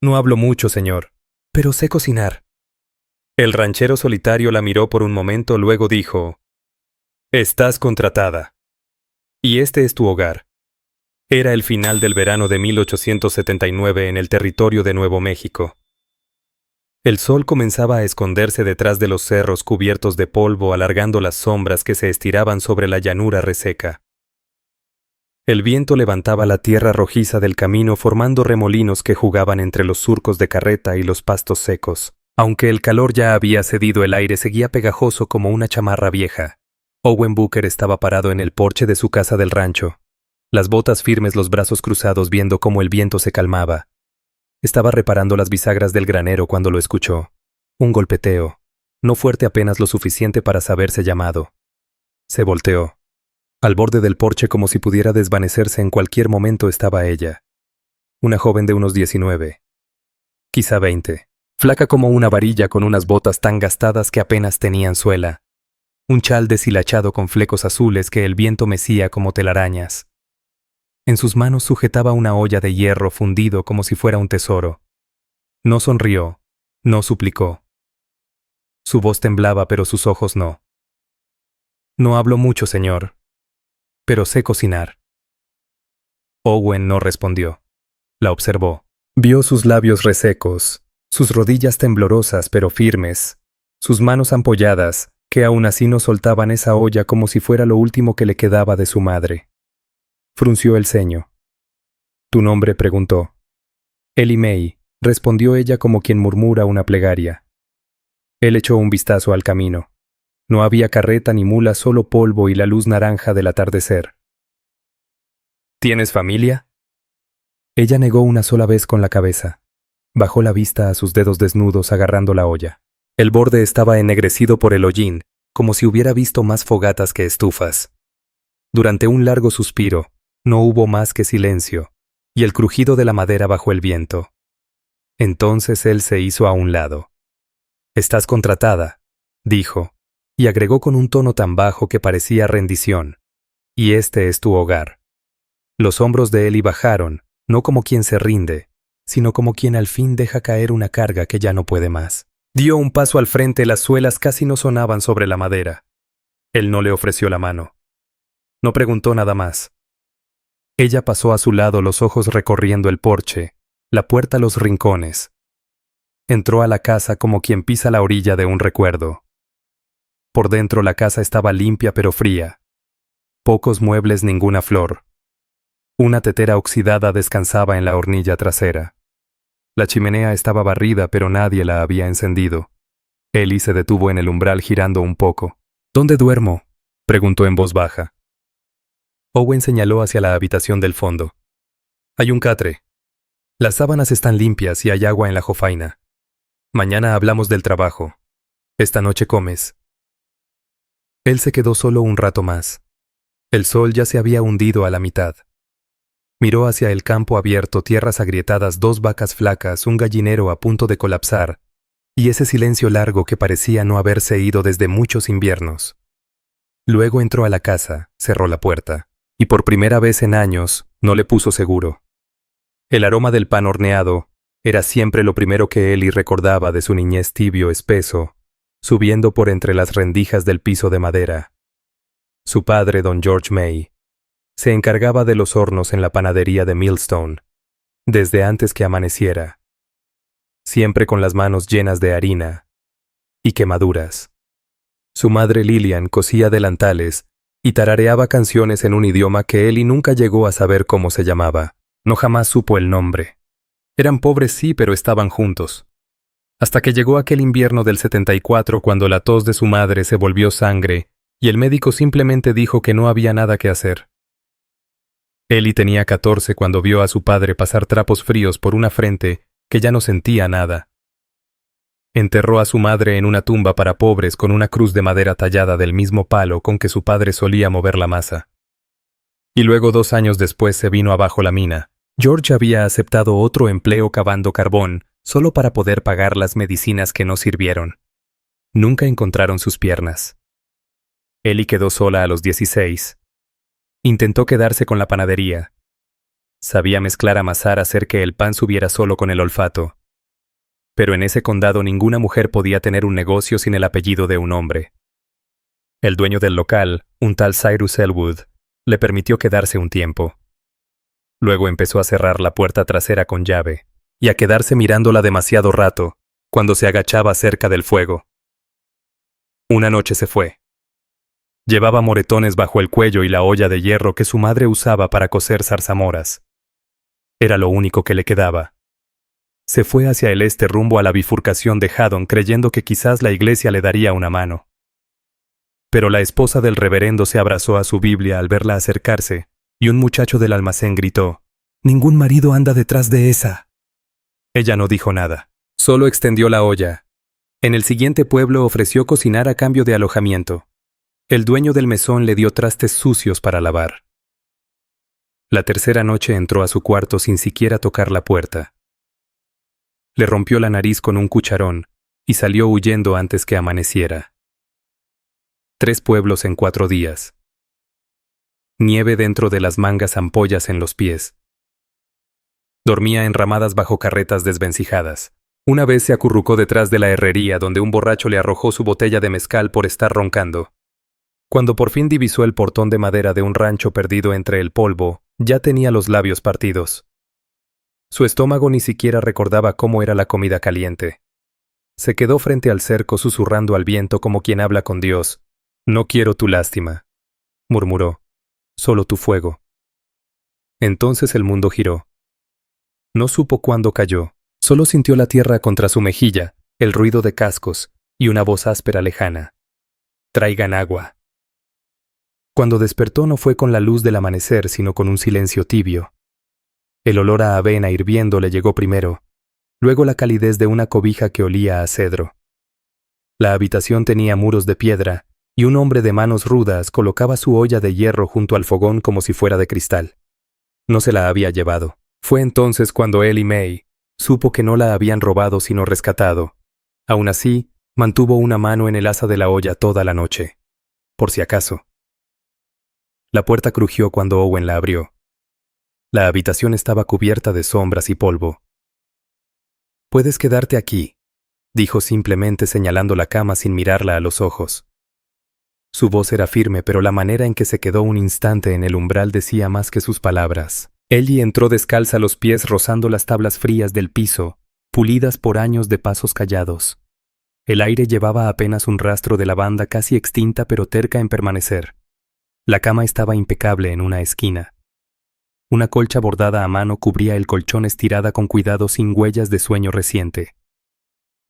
No hablo mucho, señor, pero sé cocinar. El ranchero solitario la miró por un momento, luego dijo: Estás contratada. Y este es tu hogar. Era el final del verano de 1879 en el territorio de Nuevo México. El sol comenzaba a esconderse detrás de los cerros cubiertos de polvo, alargando las sombras que se estiraban sobre la llanura reseca. El viento levantaba la tierra rojiza del camino formando remolinos que jugaban entre los surcos de carreta y los pastos secos. Aunque el calor ya había cedido, el aire seguía pegajoso como una chamarra vieja. Owen Booker estaba parado en el porche de su casa del rancho, las botas firmes, los brazos cruzados, viendo cómo el viento se calmaba. Estaba reparando las bisagras del granero cuando lo escuchó. Un golpeteo, no fuerte, apenas lo suficiente para saberse llamado. Se volteó. Al borde del porche, como si pudiera desvanecerse en cualquier momento, estaba ella. Una joven de unos 19, quizá 20, flaca como una varilla, con unas botas tan gastadas que apenas tenían suela. Un chal deshilachado con flecos azules que el viento mecía como telarañas. En sus manos sujetaba una olla de hierro fundido como si fuera un tesoro. No sonrió, no suplicó. Su voz temblaba, pero sus ojos no. No hablo mucho, señor, pero sé cocinar. Owen no respondió. La observó. Vio sus labios resecos, sus rodillas temblorosas pero firmes, sus manos ampolladas, que aún así no soltaban esa olla como si fuera lo último que le quedaba de su madre. Frunció el ceño. ¿Tu nombre?, preguntó. Ellie May, respondió ella como quien murmura una plegaria. Él echó un vistazo al camino. No había carreta ni mula, solo polvo y la luz naranja del atardecer. ¿Tienes familia? Ella negó una sola vez con la cabeza. Bajó la vista a sus dedos desnudos agarrando la olla. El borde estaba ennegrecido por el hollín, como si hubiera visto más fogatas que estufas. Durante un largo suspiro, no hubo más que silencio, y el crujido de la madera bajo el viento. Entonces él se hizo a un lado. «Estás contratada», dijo, y agregó con un tono tan bajo que parecía rendición. «Y este es tu hogar». Los hombros de Ellie bajaron, no como quien se rinde, sino como quien al fin deja caer una carga que ya no puede más. Dio un paso al frente, las suelas casi no sonaban sobre la madera. Él no le ofreció la mano. No preguntó nada más. Ella pasó a su lado, los ojos recorriendo el porche, la puerta, los rincones. Entró a la casa como quien pisa la orilla de un recuerdo. Por dentro la casa estaba limpia pero fría. Pocos muebles, ninguna flor. Una tetera oxidada descansaba en la hornilla trasera. La chimenea estaba barrida, pero nadie la había encendido. Ellie se detuvo en el umbral girando un poco. «¿Dónde duermo?», preguntó en voz baja. Owen señaló hacia la habitación del fondo. «Hay un catre. Las sábanas están limpias y hay agua en la jofaina. Mañana hablamos del trabajo. Esta noche comes». Él se quedó solo un rato más. El sol ya se había hundido a la mitad. Miró hacia el campo abierto, tierras agrietadas, 2 vacas flacas, un gallinero a punto de colapsar, y ese silencio largo que parecía no haberse ido desde muchos inviernos. Luego entró a la casa, cerró la puerta, y por primera vez en años no le puso seguro. El aroma del pan horneado era siempre lo primero que Ellie recordaba de su niñez, tibio, espeso, subiendo por entre las rendijas del piso de madera. Su padre, don George May, se encargaba de los hornos en la panadería de Millstone, desde antes que amaneciera, siempre con las manos llenas de harina y quemaduras. Su madre Lillian cosía delantales y tarareaba canciones en un idioma que Ellie nunca llegó a saber cómo se llamaba. No jamás supo el nombre. Eran pobres, sí, pero estaban juntos. Hasta que llegó aquel invierno del 74, cuando la tos de su madre se volvió sangre y el médico simplemente dijo que no había nada que hacer. Ellie tenía 14 cuando vio a su padre pasar trapos fríos por una frente que ya no sentía nada. Enterró a su madre en una tumba para pobres con una cruz de madera tallada del mismo palo con que su padre solía mover la masa. Y luego, 2 años después, se vino abajo la mina. George había aceptado otro empleo cavando carbón solo para poder pagar las medicinas que no sirvieron. Nunca encontraron sus piernas. Ellie quedó sola a los 16. Intentó quedarse con la panadería. Sabía mezclar amasar, hacer que el pan subiera solo con el olfato. Pero en ese condado ninguna mujer podía tener un negocio sin el apellido de un hombre. El dueño del local, un tal Cyrus Elwood, le permitió quedarse un tiempo. Luego empezó a cerrar la puerta trasera con llave y a quedarse mirándola demasiado rato cuando se agachaba cerca del fuego. Una noche se fue. Llevaba moretones bajo el cuello y la olla de hierro que su madre usaba para cocer zarzamoras. Era lo único que le quedaba. Se fue hacia el este rumbo a la bifurcación de Haddon creyendo que quizás la iglesia le daría una mano. Pero la esposa del reverendo se abrazó a su Biblia al verla acercarse y un muchacho del almacén gritó: «Ningún marido anda detrás de esa». Ella no dijo nada, solo extendió la olla. En el siguiente pueblo ofreció cocinar a cambio de alojamiento. El dueño del mesón le dio trastes sucios para lavar. La tercera noche entró a su cuarto sin siquiera tocar la puerta. Le rompió la nariz con un cucharón y salió huyendo antes que amaneciera. 3 pueblos en 4 días. Nieve dentro de las mangas, ampollas en los pies. Dormía enramadas bajo carretas desvencijadas. Una vez se acurrucó detrás de la herrería donde un borracho le arrojó su botella de mezcal por estar roncando. Cuando por fin divisó el portón de madera de un rancho perdido entre el polvo, ya tenía los labios partidos. Su estómago ni siquiera recordaba cómo era la comida caliente. Se quedó frente al cerco susurrando al viento como quien habla con Dios. «No quiero tu lástima», murmuró, «solo tu fuego». Entonces el mundo giró. No supo cuándo cayó, solo sintió la tierra contra su mejilla, el ruido de cascos y una voz áspera lejana. «Traigan agua». Cuando despertó no fue con la luz del amanecer, sino con un silencio tibio. El olor a avena hirviendo le llegó primero, luego la calidez de una cobija que olía a cedro. La habitación tenía muros de piedra, y un hombre de manos rudas colocaba su olla de hierro junto al fogón como si fuera de cristal. No se la había llevado. Fue entonces cuando él y May supo que no la habían robado sino rescatado. Aún así, mantuvo una mano en el asa de la olla toda la noche. Por si acaso. La puerta crujió cuando Owen la abrió. La habitación estaba cubierta de sombras y polvo. «Puedes quedarte aquí», dijo simplemente señalando la cama sin mirarla a los ojos. Su voz era firme, pero la manera en que se quedó un instante en el umbral decía más que sus palabras. Ellie entró descalza, los pies rozando las tablas frías del piso, pulidas por años de pasos callados. El aire llevaba apenas un rastro de lavanda casi extinta pero terca en permanecer. La cama estaba impecable en una esquina. Una colcha bordada a mano cubría el colchón estirada con cuidado sin huellas de sueño reciente.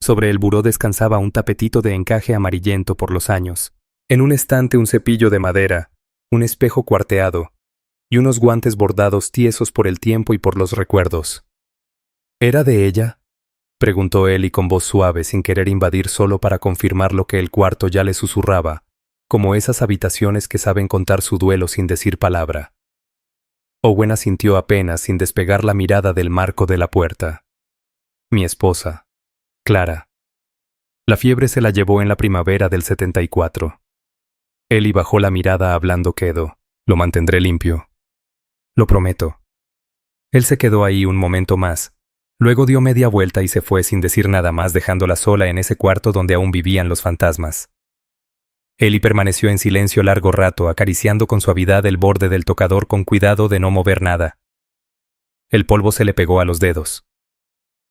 Sobre el buró descansaba un tapetito de encaje amarillento por los años. En un estante un cepillo de madera, un espejo cuarteado y unos guantes bordados tiesos por el tiempo y por los recuerdos. ¿Era de ella?, preguntó Ellie con voz suave sin querer invadir, solo para confirmar lo que el cuarto ya le susurraba, como esas habitaciones que saben contar su duelo sin decir palabra. Owen asintió apenas sin despegar la mirada del marco de la puerta. «Mi esposa, Clara. La fiebre se la llevó en la primavera del 74. Ellie bajó la mirada hablando quedo. Lo mantendré limpio. Lo prometo». Él se quedó ahí un momento más. Luego dio media vuelta y se fue sin decir nada más, dejándola sola en ese cuarto donde aún vivían los fantasmas. Ellie permaneció en silencio largo rato, acariciando con suavidad el borde del tocador con cuidado de no mover nada. El polvo se le pegó a los dedos.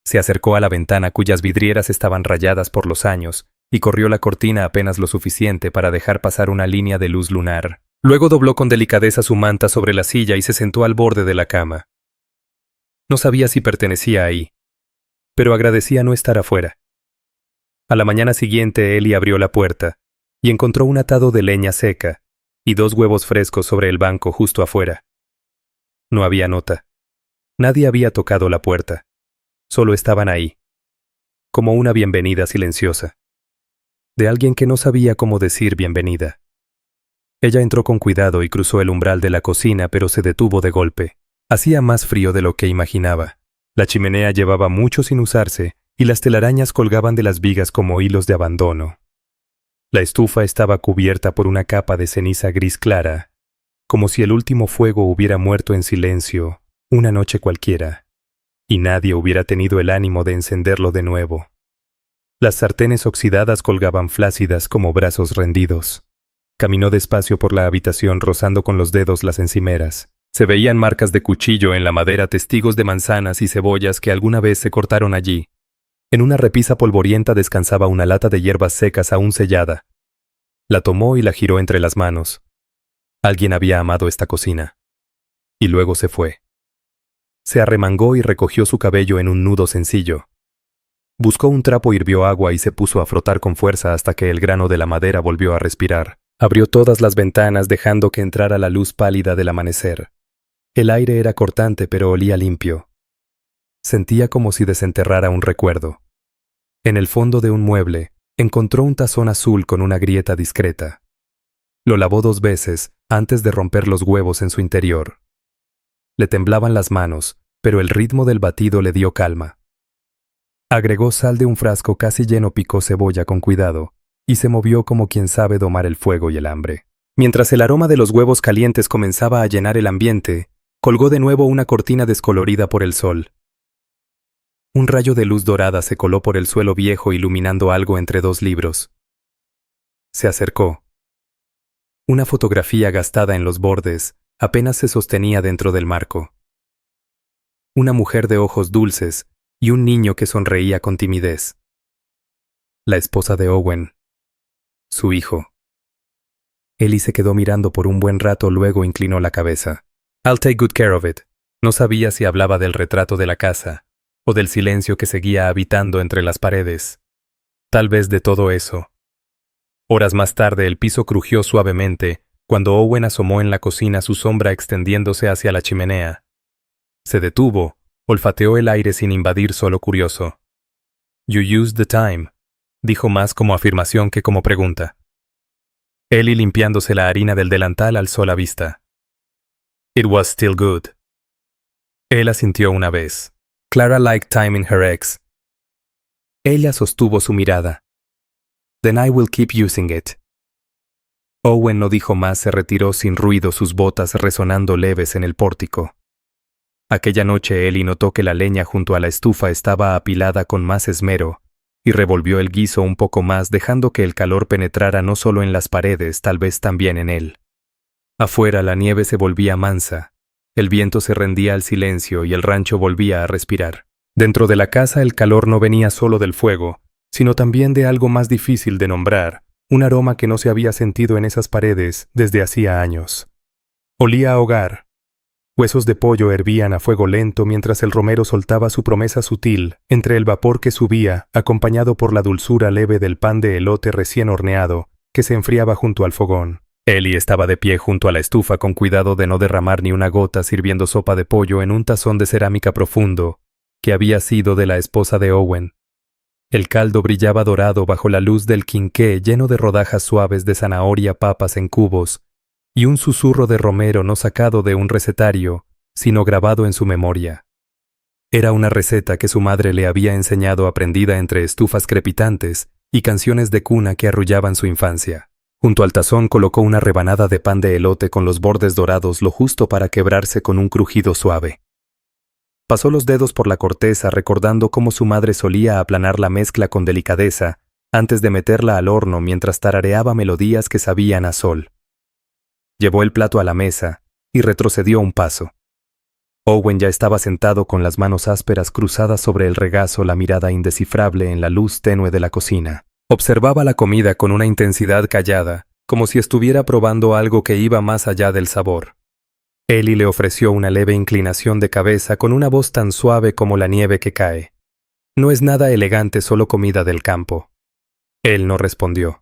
Se acercó a la ventana cuyas vidrieras estaban rayadas por los años y corrió la cortina apenas lo suficiente para dejar pasar una línea de luz lunar. Luego dobló con delicadeza su manta sobre la silla y se sentó al borde de la cama. No sabía si pertenecía ahí, pero agradecía no estar afuera. A la mañana siguiente Ellie abrió la puerta y encontró un atado de leña seca y 2 huevos frescos sobre el banco justo afuera. No había nota. Nadie había tocado la puerta. Solo estaban ahí, como una bienvenida silenciosa, de alguien que no sabía cómo decir bienvenida. Ella entró con cuidado y cruzó el umbral de la cocina, pero se detuvo de golpe. Hacía más frío de lo que imaginaba. La chimenea llevaba mucho sin usarse y las telarañas colgaban de las vigas como hilos de abandono. La estufa estaba cubierta por una capa de ceniza gris clara, como si el último fuego hubiera muerto en silencio Una noche cualquiera, y nadie hubiera tenido el ánimo de encenderlo de nuevo. Las sartenes oxidadas colgaban flácidas como brazos rendidos. Caminó despacio por la habitación rozando con los dedos las encimeras. Se veían marcas de cuchillo en la madera, testigos de manzanas y cebollas que alguna vez se cortaron allí. En una repisa polvorienta descansaba una lata de hierbas secas aún sellada. La tomó y la giró entre las manos. Alguien había amado esta cocina. Y luego se fue. Se arremangó y recogió su cabello en un nudo sencillo. Buscó un trapo, hirvió agua y se puso a frotar con fuerza hasta que el grano de la madera volvió a respirar. Abrió todas las ventanas dejando que entrara la luz pálida del amanecer. El aire era cortante pero olía limpio. Sentía como si desenterrara un recuerdo. En el fondo de un mueble, encontró un tazón azul con una grieta discreta. Lo lavó 2 veces antes de romper los huevos en su interior. Le temblaban las manos, pero el ritmo del batido le dio calma. Agregó sal de un frasco casi lleno, picó cebolla con cuidado, y se movió como quien sabe domar el fuego y el hambre. Mientras el aroma de los huevos calientes comenzaba a llenar el ambiente, colgó de nuevo una cortina descolorida por el sol. Un rayo de luz dorada se coló por el suelo viejo iluminando algo entre 2 libros. Se acercó. Una fotografía gastada en los bordes apenas se sostenía dentro del marco. Una mujer de ojos dulces y un niño que sonreía con timidez. La esposa de Owen. Su hijo. Ellie se quedó mirando por un buen rato, luego inclinó la cabeza. I'll take good care of it. No sabía si hablaba del retrato de la casa, o del silencio que seguía habitando entre las paredes. Tal vez de todo eso. Horas más tarde el piso crujió suavemente cuando Owen asomó en la cocina, su sombra extendiéndose hacia la chimenea. Se detuvo, olfateó el aire sin invadir, solo curioso. You used the time, dijo más como afirmación que como pregunta. Ellie, limpiándose la harina del delantal, alzó la vista. It was still good. Él asintió una vez. Clara liked time in her eggs. Ella sostuvo su mirada. Then I will keep using it. Owen no dijo más, se retiró sin ruido, sus botas resonando leves en el pórtico. Aquella noche Ellie notó que la leña junto a la estufa estaba apilada con más esmero, y revolvió el guiso un poco más, dejando que el calor penetrara no solo en las paredes, tal vez también en él. Afuera la nieve se volvía mansa, el viento se rendía al silencio y el rancho volvía a respirar. Dentro de la casa el calor no venía solo del fuego, sino también de algo más difícil de nombrar, un aroma que no se había sentido en esas paredes desde hacía años. Olía a hogar. Huesos de pollo hervían a fuego lento mientras el romero soltaba su promesa sutil entre el vapor que subía, acompañado por la dulzura leve del pan de elote recién horneado que se enfriaba junto al fogón. Ellie estaba de pie junto a la estufa con cuidado de no derramar ni una gota, sirviendo sopa de pollo en un tazón de cerámica profundo que había sido de la esposa de Owen. El caldo brillaba dorado bajo la luz del quinqué lleno de rodajas suaves de zanahoria, papas en cubos, y un susurro de romero no sacado de un recetario, sino grabado en su memoria. Era una receta que su madre le había enseñado, aprendida entre estufas crepitantes y canciones de cuna que arrullaban su infancia. Junto al tazón colocó una rebanada de pan de elote con los bordes dorados, lo justo para quebrarse con un crujido suave. Pasó los dedos por la corteza, recordando cómo su madre solía aplanar la mezcla con delicadeza antes de meterla al horno mientras tarareaba melodías que sabían a sol. Llevó el plato a la mesa y retrocedió un paso. Owen ya estaba sentado con las manos ásperas cruzadas sobre el regazo, la mirada indescifrable en la luz tenue de la cocina. Observaba la comida con una intensidad callada, como si estuviera probando algo que iba más allá del sabor. Ellie le ofreció una leve inclinación de cabeza con una voz tan suave como la nieve que cae. No es nada elegante, solo comida del campo. Él no respondió.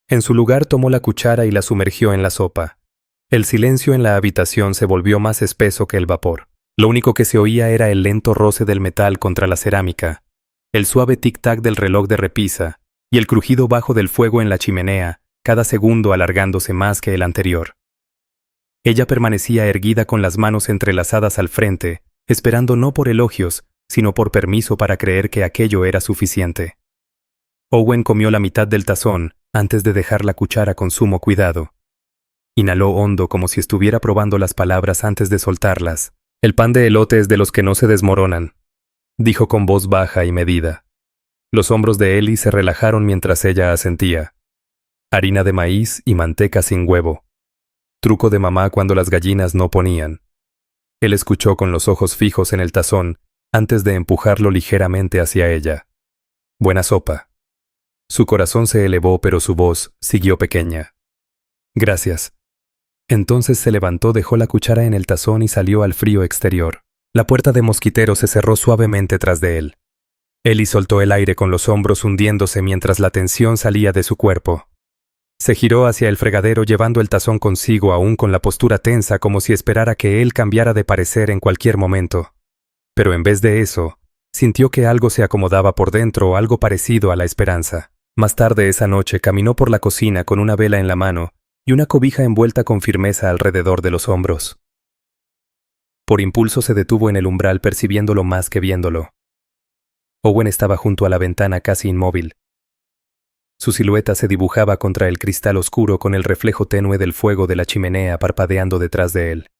En su lugar tomó la cuchara y la sumergió en la sopa. El silencio en la habitación se volvió más espeso que el vapor. Lo único que se oía era el lento roce del metal contra la cerámica, el suave tic-tac del reloj de repisa y el crujido bajo del fuego en la chimenea, cada segundo alargándose más que el anterior. Ella permanecía erguida con las manos entrelazadas al frente, esperando no por elogios, sino por permiso para creer que aquello era suficiente. Owen comió la mitad del tazón antes de dejar la cuchara con sumo cuidado. Inhaló hondo como si estuviera probando las palabras antes de soltarlas, El pan de elote es de los que no se desmoronan, dijo con voz baja y medida. Los hombros de Ellie se relajaron mientras ella asentía. Harina de maíz y manteca sin huevo. Truco de mamá cuando las gallinas no ponían. Él escuchó con los ojos fijos en el tazón antes de empujarlo ligeramente hacia ella. Buena sopa. Su corazón se elevó, pero su voz siguió pequeña. Gracias. Entonces se levantó, dejó la cuchara en el tazón y salió al frío exterior. La puerta de mosquitero se cerró suavemente tras de él. Ellie soltó el aire con los hombros hundiéndose mientras la tensión salía de su cuerpo. Se giró hacia el fregadero llevando el tazón consigo aún con la postura tensa como si esperara que él cambiara de parecer en cualquier momento. Pero en vez de eso, sintió que algo se acomodaba por dentro, algo parecido a la esperanza. Más tarde esa noche caminó por la cocina con una vela en la mano y una cobija envuelta con firmeza alrededor de los hombros. Por impulso se detuvo en el umbral percibiéndolo más que viéndolo. Owen estaba junto a la ventana casi inmóvil. Su silueta se dibujaba contra el cristal oscuro con el reflejo tenue del fuego de la chimenea parpadeando detrás de él.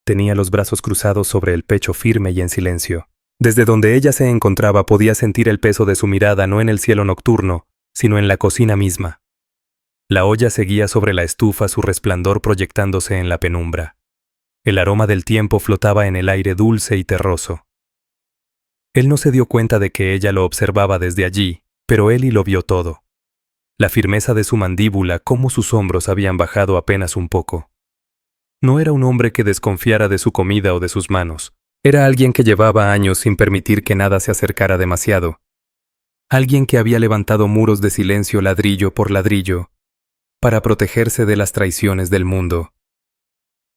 Tenía los brazos cruzados sobre el pecho firme y en silencio. Desde donde ella se encontraba podía sentir el peso de su mirada no en el cielo nocturno, sino en la cocina misma. La olla seguía sobre la estufa, su resplandor proyectándose en la penumbra. El aroma del tiempo flotaba en el aire dulce y terroso. Él no se dio cuenta de que ella lo observaba desde allí, pero Ellie lo vio todo. La firmeza de su mandíbula, cómo sus hombros habían bajado apenas un poco. No era un hombre que desconfiara de su comida o de sus manos. Era alguien que llevaba años sin permitir que nada se acercara demasiado. Alguien que había levantado muros de silencio ladrillo por ladrillo, para protegerse de las traiciones del mundo.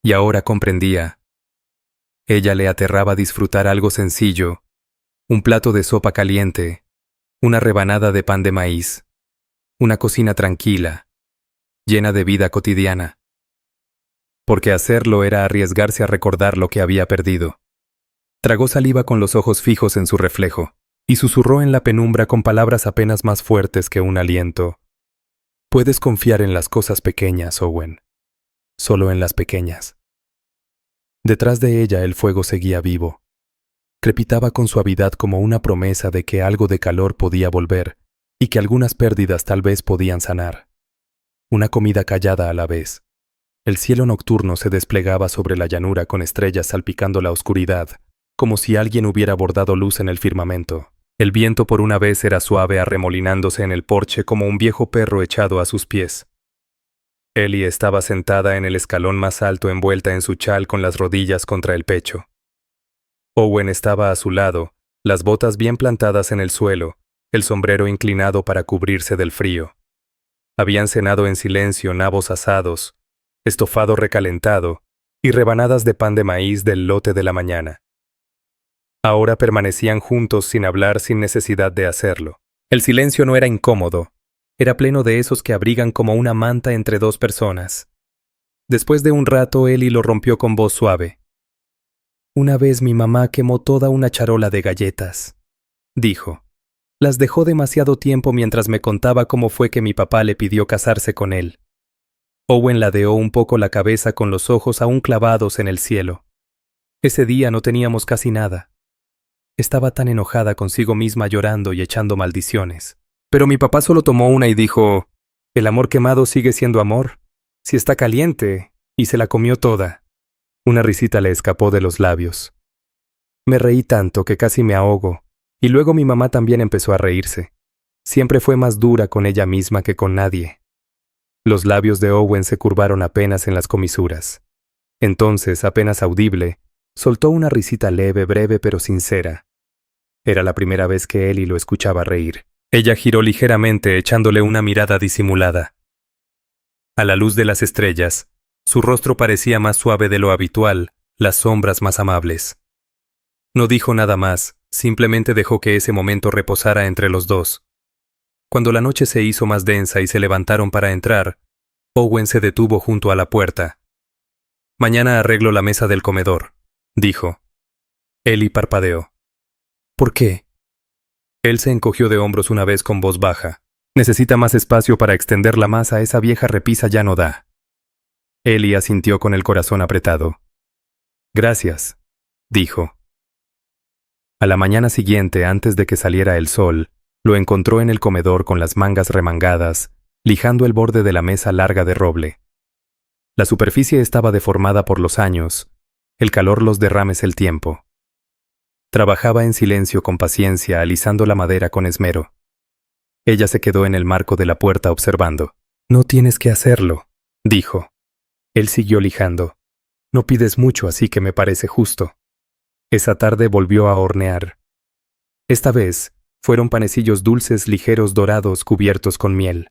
Y ahora comprendía. Ella le aterraba disfrutar algo sencillo, un plato de sopa caliente, una rebanada de pan de maíz, una cocina tranquila, llena de vida cotidiana. Porque hacerlo era arriesgarse a recordar lo que había perdido. Tragó saliva con los ojos fijos en su reflejo, y susurró en la penumbra con palabras apenas más fuertes que un aliento. Puedes confiar en las cosas pequeñas, Owen. Solo en las pequeñas. Detrás de ella el fuego seguía vivo. Crepitaba con suavidad como una promesa de que algo de calor podía volver, y que algunas pérdidas tal vez podían sanar. Una comida callada a la vez. El cielo nocturno se desplegaba sobre la llanura con estrellas salpicando la oscuridad, como si alguien hubiera bordado luz en el firmamento. El viento por una vez era suave arremolinándose en el porche como un viejo perro echado a sus pies. Ellie estaba sentada en el escalón más alto envuelta en su chal con las rodillas contra el pecho. Owen estaba a su lado, las botas bien plantadas en el suelo, el sombrero inclinado para cubrirse del frío. Habían cenado en silencio nabos asados, estofado recalentado y rebanadas de pan de maíz del lote de la mañana. Ahora permanecían juntos sin hablar, sin necesidad de hacerlo. El silencio no era incómodo, era pleno de esos que abrigan como una manta entre dos personas. Después de un rato, Ellie lo rompió con voz suave. Una vez mi mamá quemó toda una charola de galletas, dijo. Las dejó demasiado tiempo mientras me contaba cómo fue que mi papá le pidió casarse con él. Owen ladeó un poco la cabeza con los ojos aún clavados en el cielo. Ese día no teníamos casi nada. Estaba tan enojada consigo misma llorando y echando maldiciones. Pero mi papá solo tomó una y dijo, «El amor quemado sigue siendo amor, si está caliente», y se la comió toda. Una risita le escapó de los labios. Me reí tanto que casi me ahogo, y luego mi mamá también empezó a reírse. Siempre fue más dura con ella misma que con nadie. Los labios de Owen se curvaron apenas en las comisuras. Entonces, apenas audible, soltó una risita leve, breve pero sincera. Era la primera vez que Ellie lo escuchaba reír. Ella giró ligeramente echándole una mirada disimulada. A la luz de las estrellas, su rostro parecía más suave de lo habitual, las sombras más amables. No dijo nada más, simplemente dejó que ese momento reposara entre los dos. Cuando la noche se hizo más densa y se levantaron para entrar, Owen se detuvo junto a la puerta. «Mañana arreglo la mesa del comedor», dijo. Ellie parpadeó. «¿Por qué?» Él se encogió de hombros una vez con voz baja. «Necesita más espacio para extender la masa, esa vieja repisa ya no da». Ellie asintió con el corazón apretado. «Gracias», dijo. A la mañana siguiente, antes de que saliera el sol, lo encontró en el comedor con las mangas remangadas, lijando el borde de la mesa larga de roble. La superficie estaba deformada por los años, el calor, los derrames, el tiempo. Trabajaba en silencio, con paciencia, alisando la madera con esmero. Ella se quedó en el marco de la puerta observando. «No tienes que hacerlo», dijo. Él siguió lijando. «No pides mucho, así que me parece justo». Esa tarde volvió a hornear. Esta vez fueron panecillos dulces, ligeros, dorados, cubiertos con miel.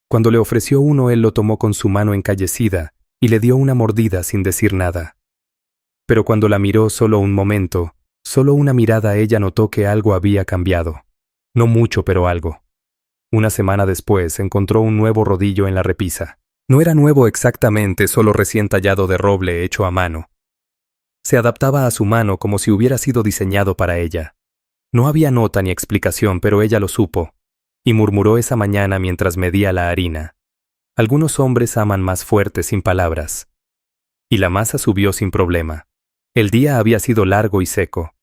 Cuando le ofreció uno, él lo tomó con su mano encallecida y le dio una mordida sin decir nada. Pero cuando la miró solo un momento, solo una mirada, ella notó que algo había cambiado. No mucho, pero algo. Una semana después encontró un nuevo rodillo en la repisa. No era nuevo exactamente, solo recién tallado de roble hecho a mano. Se adaptaba a su mano como si hubiera sido diseñado para ella. No había nota ni explicación, pero ella lo supo, y murmuró esa mañana mientras medía la harina. Algunos hombres aman más fuerte, sin palabras. Y la masa subió sin problema. El día había sido largo y seco.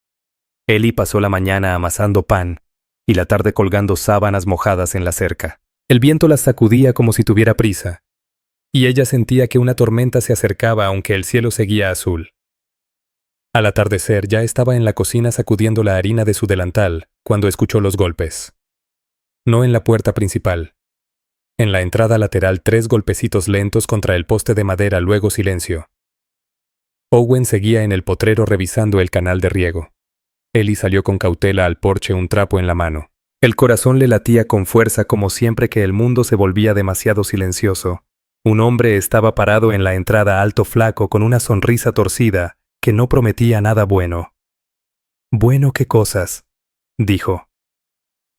Ellie pasó la mañana amasando pan, y la tarde colgando sábanas mojadas en la cerca. El viento las sacudía como si tuviera prisa, y ella sentía que una tormenta se acercaba aunque el cielo seguía azul. Al atardecer ya estaba en la cocina sacudiendo la harina de su delantal cuando escuchó los golpes. No en la puerta principal. En la entrada lateral 3 golpecitos lentos contra el poste de madera, luego silencio. Owen seguía en el potrero revisando el canal de riego. Ellie salió con cautela al porche, un trapo en la mano. El corazón le latía con fuerza, como siempre que el mundo se volvía demasiado silencioso. Un hombre estaba parado en la entrada, alto, flaco, con una sonrisa torcida que no prometía nada bueno. «Bueno, ¿qué cosas?», dijo.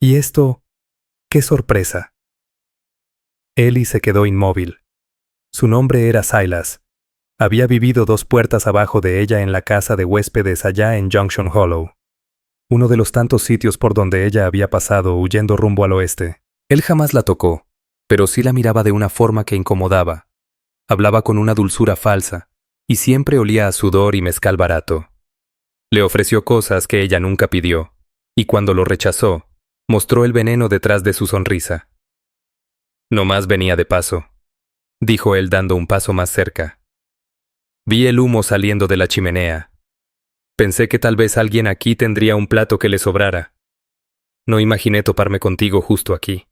«¿Y esto? ¡Qué sorpresa!». Ellie se quedó inmóvil. Su nombre era Silas. Había vivido 2 puertas abajo de ella en la casa de huéspedes allá en Junction Hollow, uno de los tantos sitios por donde ella había pasado huyendo rumbo al oeste. Él jamás la tocó, pero sí la miraba de una forma que incomodaba. Hablaba con una dulzura falsa, y siempre olía a sudor y mezcal barato. Le ofreció cosas que ella nunca pidió, y cuando lo rechazó, mostró el veneno detrás de su sonrisa. «No más venía de paso», dijo él dando un paso más cerca. «Vi el humo saliendo de la chimenea. Pensé que tal vez alguien aquí tendría un plato que le sobrara. No imaginé toparme contigo justo aquí».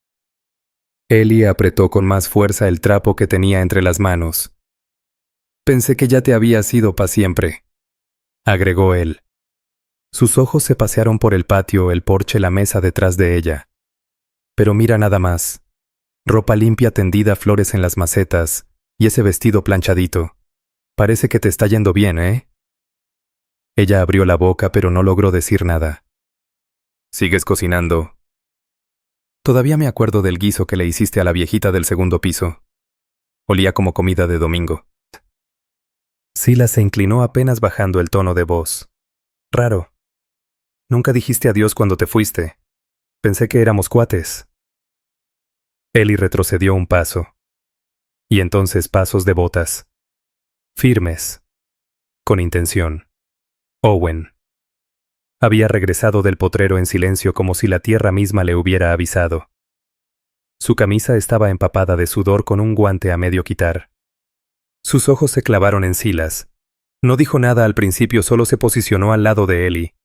Ellie apretó con más fuerza el trapo que tenía entre las manos. «Pensé que ya te habías ido para siempre», agregó él. Sus ojos se pasearon por el patio, el porche, la mesa detrás de ella. «Pero mira nada más. Ropa limpia tendida, flores en las macetas, y ese vestido planchadito. Parece que te está yendo bien, ¿eh?». Ella abrió la boca, pero no logró decir nada. «¿Sigues cocinando?». «Todavía me acuerdo del guiso que le hiciste a la viejita del segundo piso. Olía como comida de domingo». Silas se inclinó apenas bajando el tono de voz. «Raro. Nunca dijiste adiós cuando te fuiste. Pensé que éramos cuates». Ellie retrocedió un paso. Y entonces pasos de botas. Firmes. Con intención. Owen. Había regresado del potrero en silencio, como si la tierra misma le hubiera avisado. Su camisa estaba empapada de sudor, con un guante a medio quitar. Sus ojos se clavaron en Silas. No dijo nada al principio, solo se posicionó al lado de Ellie.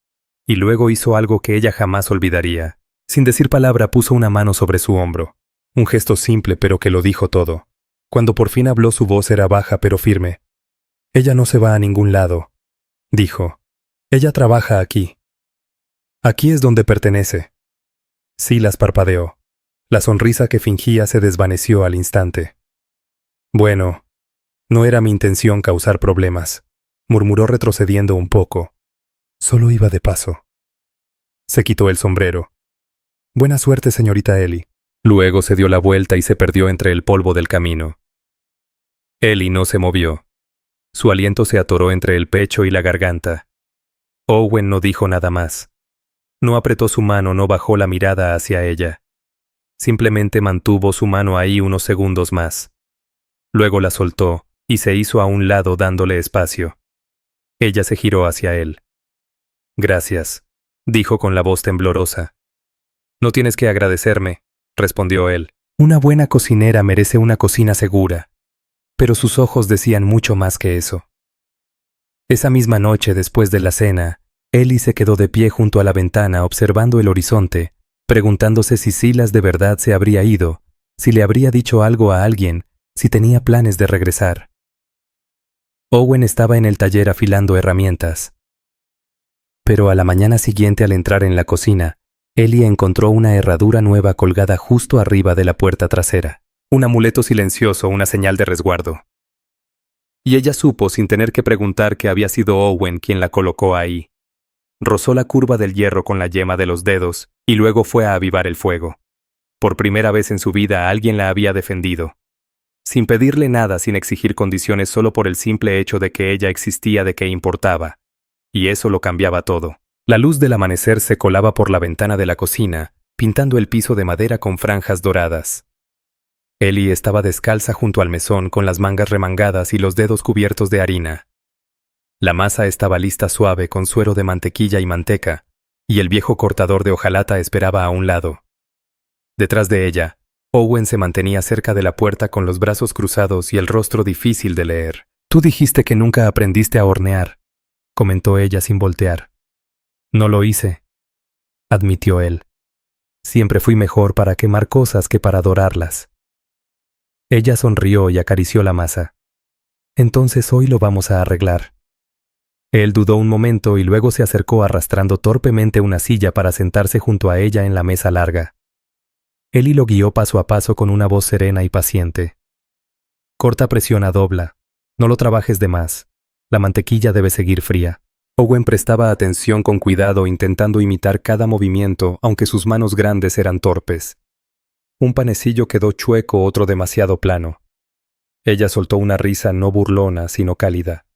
Y luego hizo algo que ella jamás olvidaría. Sin decir palabra, puso una mano sobre su hombro. Un gesto simple, pero que lo dijo todo. Cuando por fin habló, su voz era baja pero firme. «Ella no se va a ningún lado», dijo. «Ella trabaja aquí. Aquí es donde pertenece». Silas parpadeó. La sonrisa que fingía se desvaneció al instante. «Bueno, no era mi intención causar problemas», murmuró retrocediendo un poco. «Solo iba de paso». Se quitó el sombrero. «Buena suerte, señorita Ellie». Luego se dio la vuelta y se perdió entre el polvo del camino. Ellie no se movió. Su aliento se atoró entre el pecho y la garganta. Owen no dijo nada más. No apretó su mano, no bajó la mirada hacia ella. Simplemente mantuvo su mano ahí unos segundos más. Luego la soltó y se hizo a un lado dándole espacio. Ella se giró hacia él. Gracias, dijo con la voz temblorosa. No tienes que agradecerme, respondió él. Una buena cocinera merece una cocina segura. Pero sus ojos decían mucho más que eso. Esa misma noche, después de la cena, Ellie se quedó de pie junto a la ventana observando el horizonte, preguntándose si Silas de verdad se habría ido, si le habría dicho algo a alguien, si tenía planes de regresar. Owen estaba en el taller afilando herramientas. Pero a la mañana siguiente, al entrar en la cocina, Ellie encontró una herradura nueva colgada justo arriba de la puerta trasera. Un amuleto silencioso, una señal de resguardo. Y ella supo sin tener que preguntar que había sido Owen quien la colocó ahí. Rozó la curva del hierro con la yema de los dedos y luego fue a avivar el fuego. Por primera vez en su vida alguien la había defendido. Sin pedirle nada, sin exigir condiciones, solo por el simple hecho de que ella existía, de que importaba. Y eso lo cambiaba todo. La luz del amanecer se colaba por la ventana de la cocina, pintando el piso de madera con franjas doradas. Ellie estaba descalza junto al mesón con las mangas remangadas y los dedos cubiertos de harina. La masa estaba lista suave con suero de mantequilla y manteca, y el viejo cortador de hojalata esperaba a un lado. Detrás de ella, Owen se mantenía cerca de la puerta con los brazos cruzados y el rostro difícil de leer. «Tú dijiste que nunca aprendiste a hornear», comentó ella sin voltear. «No lo hice», admitió él. «Siempre fui mejor para quemar cosas que para dorarlas». Ella sonrió y acarició la masa. «Entonces hoy lo vamos a arreglar». Él dudó un momento y luego se acercó arrastrando torpemente una silla para sentarse junto a ella en la mesa larga. Ellie lo guió paso a paso con una voz serena y paciente. «Corta presión a dobla. No lo trabajes de más. La mantequilla debe seguir fría». Owen prestaba atención con cuidado, intentando imitar cada movimiento, aunque sus manos grandes eran torpes. Un panecillo quedó chueco, otro demasiado plano. Ella soltó una risa no burlona, sino cálida.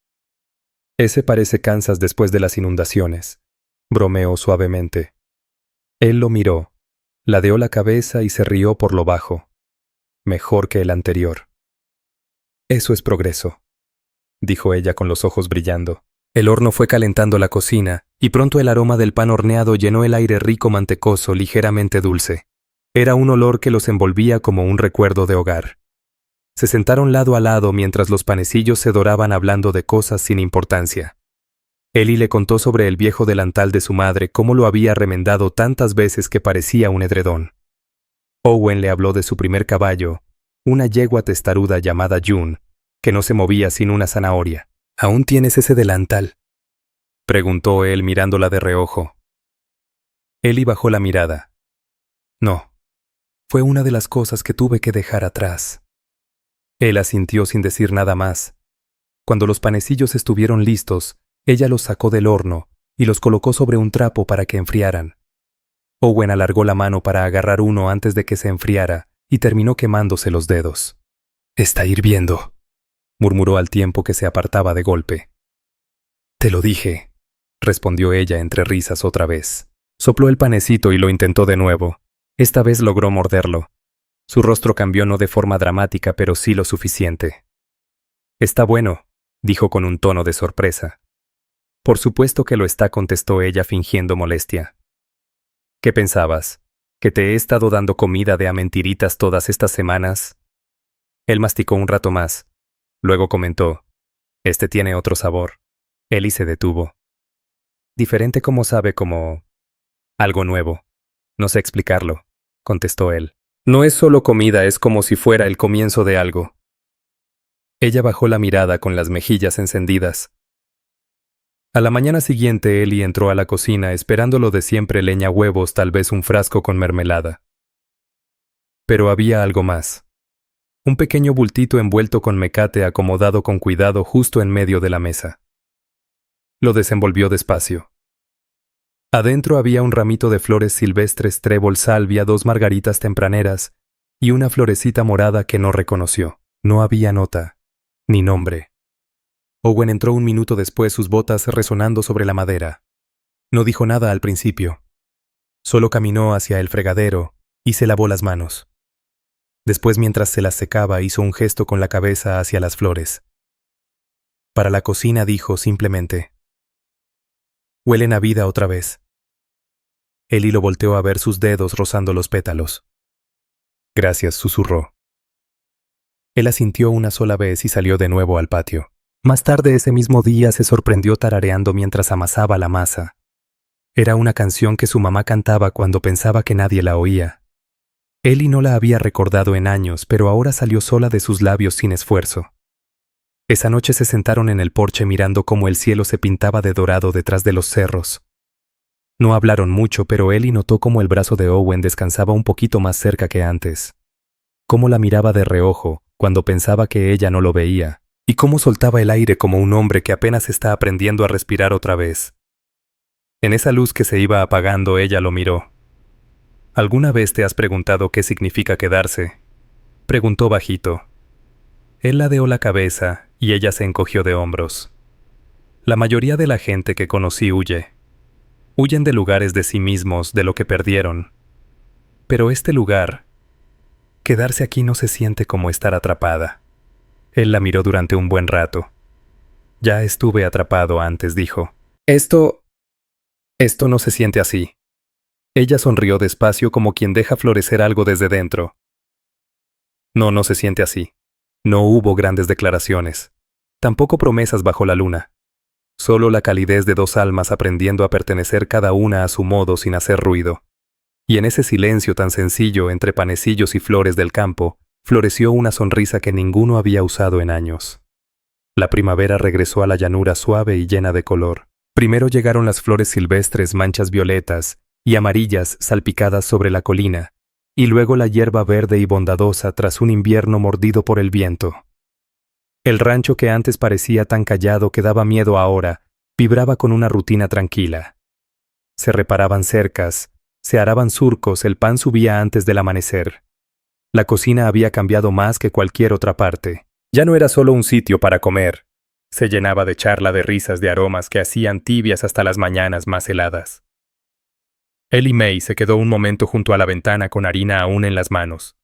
«Ese parece Kansas después de las inundaciones», bromeó suavemente. Él lo miró, ladeó la cabeza y se rió por lo bajo. «Mejor que el anterior». «Eso es progreso», dijo ella con los ojos brillando. El horno fue calentando la cocina, y pronto el aroma del pan horneado llenó el aire rico, mantecoso, ligeramente dulce. Era un olor que los envolvía como un recuerdo de hogar. Se sentaron lado a lado mientras los panecillos se doraban hablando de cosas sin importancia. Ellie le contó sobre el viejo delantal de su madre, cómo lo había remendado tantas veces que parecía un edredón. Owen le habló de su primer caballo, una yegua testaruda llamada June, que no se movía sin una zanahoria. «¿Aún tienes ese delantal?», preguntó él mirándola de reojo. Ellie bajó la mirada. «No. Fue una de las cosas que tuve que dejar atrás». Él asintió sin decir nada más. Cuando los panecillos estuvieron listos, ella los sacó del horno y los colocó sobre un trapo para que enfriaran. Owen alargó la mano para agarrar uno antes de que se enfriara y terminó quemándose los dedos. «Está hirviendo», murmuró al tiempo que se apartaba de golpe. «Te lo dije», respondió ella entre risas otra vez. Sopló el panecito y lo intentó de nuevo. Esta vez logró morderlo. Su rostro cambió no de forma dramática, pero sí lo suficiente. «Está bueno», dijo con un tono de sorpresa. «Por supuesto que lo está», contestó ella fingiendo molestia. «¿Qué pensabas? ¿Que te he estado dando comida de a mentiritas todas estas semanas?» Él masticó un rato más. Luego comentó: «Este tiene otro sabor». Ellie se detuvo. «Diferente como sabe, como algo nuevo. No sé explicarlo», contestó él. «No es solo comida, es como si fuera el comienzo de algo». Ella bajó la mirada con las mejillas encendidas. A la mañana siguiente, Ellie entró a la cocina esperando lo de siempre: leña, huevos, tal vez un frasco con mermelada. Pero había algo más. Un pequeño bultito envuelto con mecate acomodado con cuidado justo en medio de la mesa. Lo desenvolvió despacio. Adentro había un ramito de flores silvestres, trébol, salvia, 2 margaritas tempraneras y una florecita morada que no reconoció. No había nota, ni nombre. Owen entró un minuto después, sus botas resonando sobre la madera. No dijo nada al principio. Solo caminó hacia el fregadero y se lavó las manos. Después, mientras se las secaba, hizo un gesto con la cabeza hacia las flores. Para la cocina dijo simplemente: «Huelen a vida otra vez». Ellie lo volteó a ver sus dedos rozando los pétalos. «Gracias», susurró. Él asintió una sola vez y salió de nuevo al patio. Más tarde ese mismo día se sorprendió tarareando mientras amasaba la masa. Era una canción que su mamá cantaba cuando pensaba que nadie la oía. Ellie no la había recordado en años, pero ahora salió sola de sus labios sin esfuerzo. Esa noche se sentaron en el porche mirando cómo el cielo se pintaba de dorado detrás de los cerros. No hablaron mucho, pero Ellie notó cómo el brazo de Owen descansaba un poquito más cerca que antes. Cómo la miraba de reojo cuando pensaba que ella no lo veía, y cómo soltaba el aire como un hombre que apenas está aprendiendo a respirar otra vez. En esa luz que se iba apagando, ella lo miró. «¿Alguna vez te has preguntado qué significa quedarse?», preguntó bajito. Él ladeó la cabeza y ella se encogió de hombros. «La mayoría de la gente que conocí huye. Huyen de lugares de sí mismos, de lo que perdieron. Pero este lugar, quedarse aquí no se siente como estar atrapada». Él la miró durante un buen rato. «Ya estuve atrapado antes», dijo. Esto no se siente así». Ella sonrió despacio como quien deja florecer algo desde dentro. No se siente así. No hubo grandes declaraciones. Tampoco promesas bajo la luna. Solo la calidez de dos almas aprendiendo a pertenecer cada una a su modo sin hacer ruido. Y en ese silencio tan sencillo entre panecillos y flores del campo, floreció una sonrisa que ninguno había usado en años. La primavera regresó a la llanura suave y llena de color. Primero llegaron las flores silvestres, manchas violetas y amarillas salpicadas sobre la colina, y luego la hierba verde y bondadosa tras un invierno mordido por el viento. El rancho que antes parecía tan callado que daba miedo ahora, vibraba con una rutina tranquila. Se reparaban cercas, se araban surcos, el pan subía antes del amanecer. La cocina había cambiado más que cualquier otra parte. Ya no era solo un sitio para comer. Se llenaba de charla, de risas, de aromas que hacían tibias hasta las mañanas más heladas. Ellie Mae se quedó un momento junto a la ventana con harina aún en las manos.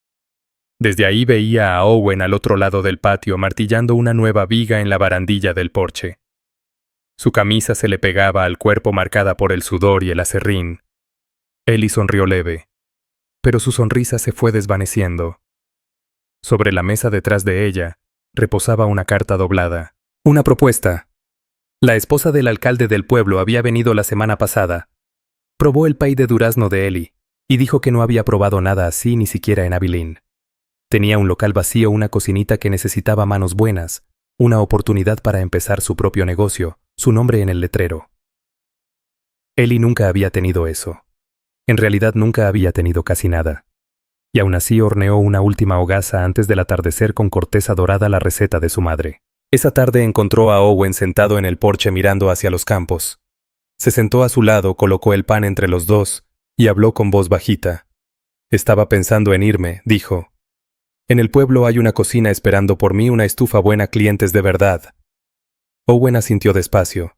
Desde ahí veía a Owen al otro lado del patio martillando una nueva viga en la barandilla del porche. Su camisa se le pegaba al cuerpo marcada por el sudor y el aserrín. Ellie sonrió leve, pero su sonrisa se fue desvaneciendo. Sobre la mesa detrás de ella reposaba una carta doblada. Una propuesta. La esposa del alcalde del pueblo había venido la semana pasada. Probó el pay de durazno de Ellie y dijo que no había probado nada así ni siquiera en Abilene. Tenía un local vacío, una cocinita que necesitaba manos buenas, una oportunidad para empezar su propio negocio, su nombre en el letrero. Ellie nunca había tenido eso. En realidad nunca había tenido casi nada. Y aún así horneó una última hogaza antes del atardecer con corteza dorada, la receta de su madre. Esa tarde encontró a Owen sentado en el porche mirando hacia los campos. Se sentó a su lado, colocó el pan entre los dos y habló con voz bajita. «Estaba pensando en irme», dijo. «En el pueblo hay una cocina esperando por mí, una estufa buena, clientes de verdad». Owen asintió despacio.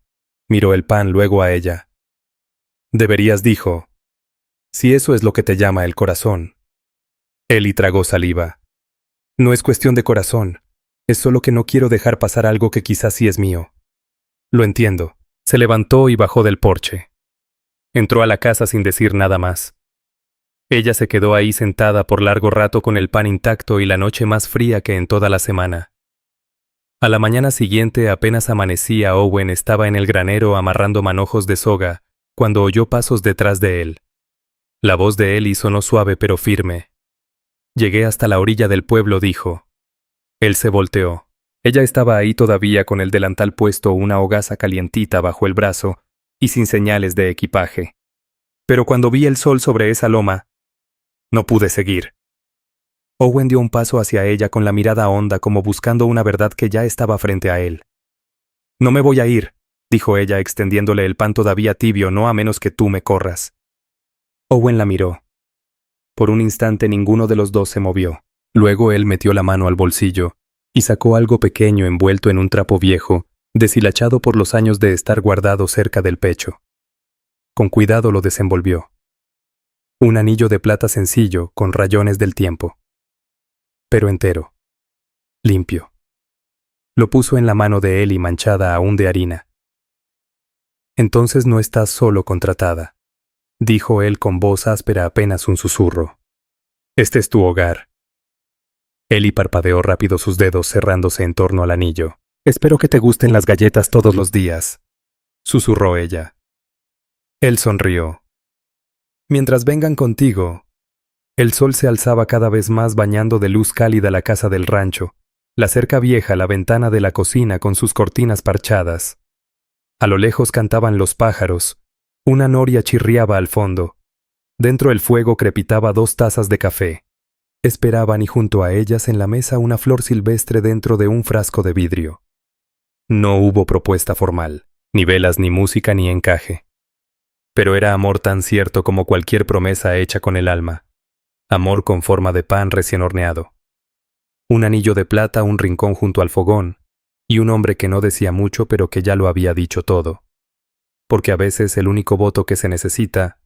Miró el pan, luego a ella. «Deberías», dijo. «Si eso es lo que te llama el corazón». Ellie tragó saliva. «No es cuestión de corazón. Es solo que no quiero dejar pasar algo que quizás sí es mío». «Lo entiendo». Se levantó y bajó del porche. Entró a la casa sin decir nada más. Ella se quedó ahí sentada por largo rato con el pan intacto y la noche más fría que en toda la semana. A la mañana siguiente, apenas amanecía, Owen estaba en el granero amarrando manojos de soga cuando oyó pasos detrás de él. La voz de Ellie sonó suave pero firme. «Llegué hasta la orilla del pueblo», dijo. Él se volteó. Ella estaba ahí todavía con el delantal puesto, una hogaza calientita bajo el brazo y sin señales de equipaje. Pero cuando vi el sol sobre esa loma, no pude seguir. Owen dio un paso hacia ella con la mirada honda como buscando una verdad que ya estaba frente a él. «No me voy a ir», dijo ella extendiéndole el pan todavía tibio, «no a menos que tú me corras». Owen la miró. Por un instante ninguno de los dos se movió. Luego él metió la mano al bolsillo y sacó algo pequeño envuelto en un trapo viejo, deshilachado por los años de estar guardado cerca del pecho. Con cuidado lo desenvolvió. Un anillo de plata sencillo con rayones del tiempo. Pero entero. Limpio. Lo puso en la mano de Ellie manchada aún de harina. Entonces no estás solo contratada, dijo él con voz áspera, apenas un susurro. Este es tu hogar. Ellie parpadeó rápido sus dedos cerrándose en torno al anillo. Espero que te gusten las galletas todos los días, susurró ella. Él sonrió. Mientras vengan contigo. El sol se alzaba cada vez más bañando de luz cálida la casa del rancho, la cerca vieja, la ventana de la cocina con sus cortinas parchadas. A lo lejos cantaban los pájaros, una noria chirriaba al fondo. Dentro del fuego crepitaba 2 tazas de café. Esperaban y junto a ellas en la mesa una flor silvestre dentro de un frasco de vidrio. No hubo propuesta formal, ni velas, ni música, ni encaje. Pero era amor tan cierto como cualquier promesa hecha con el alma. Amor con forma de pan recién horneado. Un anillo de plata, un rincón junto al fogón, y un hombre que no decía mucho pero que ya lo había dicho todo. Porque a veces el único voto que se necesita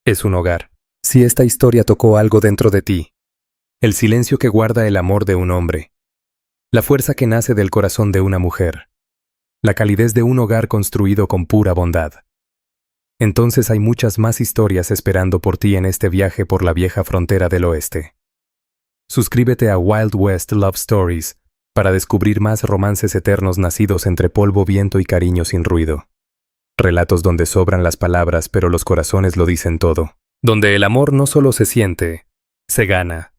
es un hogar. Si esta historia tocó algo dentro de ti, el silencio que guarda el amor de un hombre, la fuerza que nace del corazón de una mujer, la calidez de un hogar construido con pura bondad. Entonces hay muchas más historias esperando por ti en este viaje por la vieja frontera del oeste. Suscríbete a Wild West Love Stories para descubrir más romances eternos nacidos entre polvo, viento y cariño sin ruido. Relatos donde sobran las palabras pero los corazones lo dicen todo. Donde el amor no solo se siente, se gana.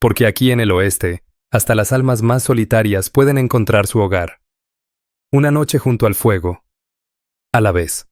Porque aquí en el oeste, hasta las almas más solitarias pueden encontrar su hogar. Una noche junto al fuego, a la vez.